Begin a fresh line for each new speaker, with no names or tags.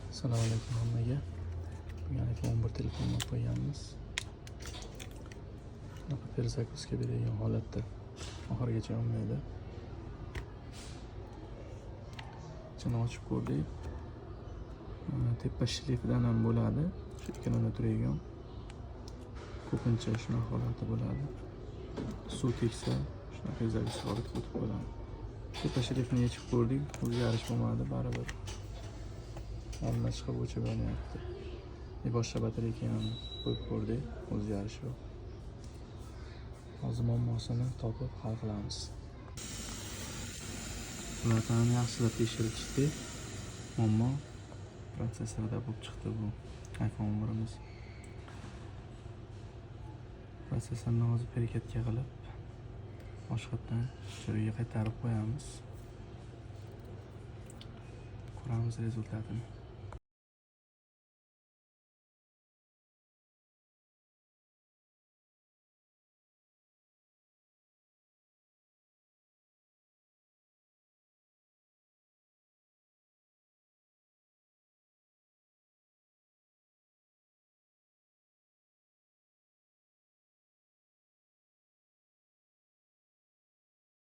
Assalomu alaykum hammaga. Bugun iPhone 11 telefonni olib qo'yganmiz. Perzakuska berilgan holatda oxirigacha yonmaydi. Ichini ochib ko'rdik. Tepa shlifidan ham bo'ladi. Shu ekranda turadigan. Ko'pincha shunaqa holati bo'ladi. Suv tegsa, shunaqa perzakuska holatga o'tib qoladi. Tepa shlifini yechib ko'rdik, o'zgarish bo'lmadi baribir. Olma chiqib o'chib yonyapti. Boshqa batareya ham qo'yib ko'rdik, o'zgarish yo'q. Hozir muammosini topib hal qilamiz. Ularni yaxshilab tekshirib chiqdik. Muammo protsessorda bo'lib chiqdi bu iPhone 11imiz. Protsessorni hozir perekatga qilib boshqatdan joyiga qaytarib qo'yamiz. Ko'ramiz rezultatini.